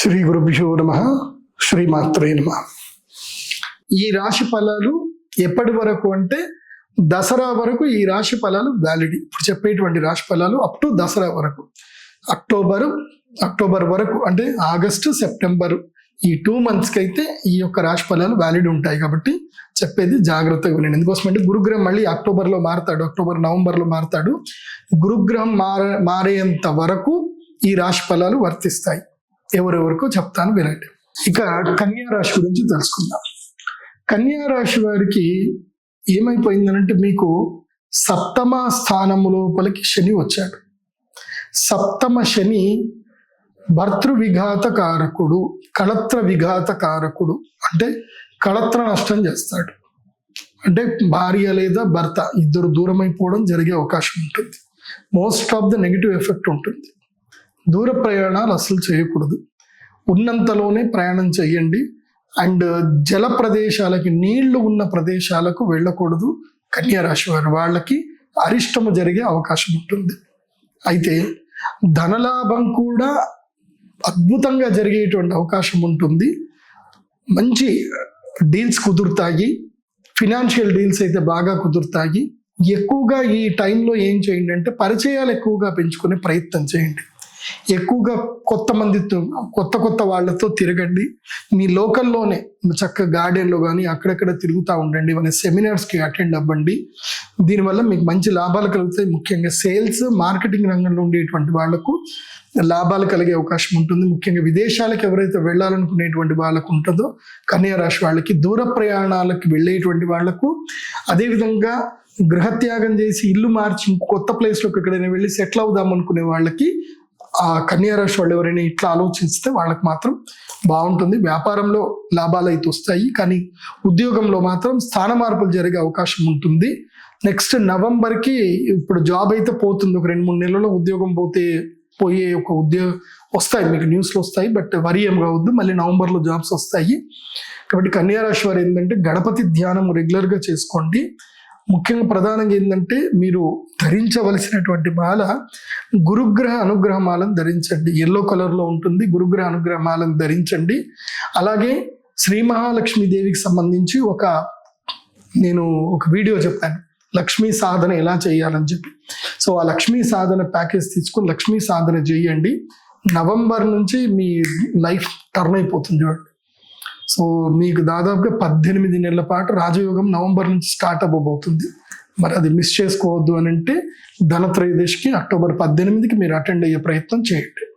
శ్రీ గురుభ్యో నమః. శ్రీమాత్రే నమః. ఈ రాశి ఫలాలు ఎప్పటి వరకు అంటే దసరా వరకు ఈ రాశి ఫలాలు వ్యాలిడ్. ఇప్పుడు చెప్పేటువంటి రాశి ఫలాలు అప్ టు దసరా వరకు, అక్టోబర్ వరకు, అంటే ఆగస్టు సెప్టెంబర్ ఈ 2 monthsకి అయితే ఈ యొక్క రాశి ఫలాలు వ్యాలిడ్ ఉంటాయి. కాబట్టి చెప్పేది జాగ్రత్తగా వినండి. ఎందుకోసమంటే గురుగ్రహం మళ్ళీ అక్టోబర్లో మారుతాడు, నవంబర్లో మారుతాడు. గురుగ్రహం మారేంత వరకు ఈ రాశి ఫలాలు వర్తిస్తాయి. ఎవరెవరికో చెప్తాను వినండి. ఇక కన్యా రాశి గురించి తెలుసుకుందాం. కన్యా రాశి వారికి ఏమైపోయిందనంటే, మీకు సప్తమ స్థానము లోపలికి శని వచ్చాడు. సప్తమ శని భర్తృ విఘాత కారకుడు, కళత్ర విఘాత కారకుడు. అంటే కళత్ర నష్టం చేస్తాడు. అంటే భార్య లేదా భర్త ఇద్దరు దూరం అయిపోవడం జరిగే అవకాశం ఉంటుంది. Most of the negative effect ఉంటుంది. దూర ప్రయాణాలు అసలు చేయకూడదు. ఉన్నంతలోనే ప్రయాణం చేయండి. అండ్ జల ప్రదేశాలకి, నీళ్లు ఉన్న ప్రదేశాలకు వెళ్ళకూడదు. కన్యా రాశి వారు వాళ్ళకి అరిష్టము జరిగే అవకాశం ఉంటుంది. అయితే ధనలాభం కూడా అద్భుతంగా జరిగేటువంటి అవకాశం ఉంటుంది. మంచి డీల్స్ కుదురుతాయి. ఫినాన్షియల్ డీల్స్ అయితే బాగా కుదురుతాయి. ఎక్కువగా ఈ టైంలో ఏం చేయండి అంటే, పరిచయాలు ఎక్కువగా పెంచుకునే ప్రయత్నం చేయండి. ఎక్కువగా కొత్త వాళ్ళతో తిరగండి. మీ లోకల్లోనే చక్కగా గార్డెన్లో కానీ అక్కడక్కడ తిరుగుతూ ఉండండి. మన సెమినార్స్కి అటెండ్ అవ్వండి. దీనివల్ల మీకు మంచి లాభాలు కలుగుతాయి. ముఖ్యంగా సేల్స్, మార్కెటింగ్ రంగంలో ఉండేటువంటి వాళ్లకు లాభాలు కలిగే అవకాశం ఉంటుంది. ముఖ్యంగా విదేశాలకు ఎవరైతే వెళ్ళాలనుకునేటువంటి వాళ్ళకు ఉంటుందో కన్యా రాశి వాళ్ళకి, దూర ప్రయాణాలకు వెళ్ళేటువంటి వాళ్లకు, అదేవిధంగా గృహత్యాగం చేసి ఇల్లు మార్చి కొత్త ప్లేస్లోకి ఎక్కడైనా వెళ్ళి సెటిల్ అవుదాం అనుకునే వాళ్ళకి, ఆ కన్యా రాశి వాళ్ళు ఎవరైనా ఇట్లా ఆలోచిస్తే వాళ్ళకి మాత్రం బాగుంటుంది. వ్యాపారంలో లాభాలు అయితే వస్తాయి, కానీ ఉద్యోగంలో మాత్రం స్థాన మార్పులు జరిగే అవకాశం ఉంటుంది. నెక్స్ట్ నవంబర్కి ఇప్పుడు జాబ్ అయితే పోతుంది. ఒక 2-3 నెలల్లో ఉద్యోగం పోయే ఒక ఉద్యోగం వస్తాయి, మీకు న్యూస్లో వస్తాయి. బట్ వరి ఏం కావద్దు, మళ్ళీ నవంబర్లో జాబ్స్ వస్తాయి. కాబట్టి కన్యా రాశి వారు ఏంటంటే, గణపతి ధ్యానం రెగ్యులర్గా చేసుకోండి. ముఖ్యంగా ప్రధానంగా ఏంటంటే, మీరు ధరించవలసినటువంటి మాల గురుగ్రహ అనుగ్రహ మాలను ధరించండి. ఎల్లో కలర్లో ఉంటుంది. గురుగ్రహ అనుగ్రహ మాలను ధరించండి. అలాగే శ్రీ మహాలక్ష్మీదేవికి సంబంధించి నేను ఒక వీడియో చెప్పాను, లక్ష్మీ సాధన ఎలా చేయాలని చెప్పి. సో ఆ లక్ష్మీ సాధన ప్యాకేజ్ తీసుకుని లక్ష్మీ సాధన చేయండి. నవంబర్ నుంచి మీ లైఫ్ టర్న్ అయిపోతుంది చూడండి. సో మీకు దాదాపుగా 18 నెలల పాటు రాజయోగం నవంబర్ నుంచి స్టార్ట్ అవ్వబోతుంది. మరి అది మిస్ చేసుకోవద్దు అని అంటే, ధనత్రయోదశికి అక్టోబర్ 18కి మీరు అటెండ్ అయ్యే ప్రయత్నం చేయండి.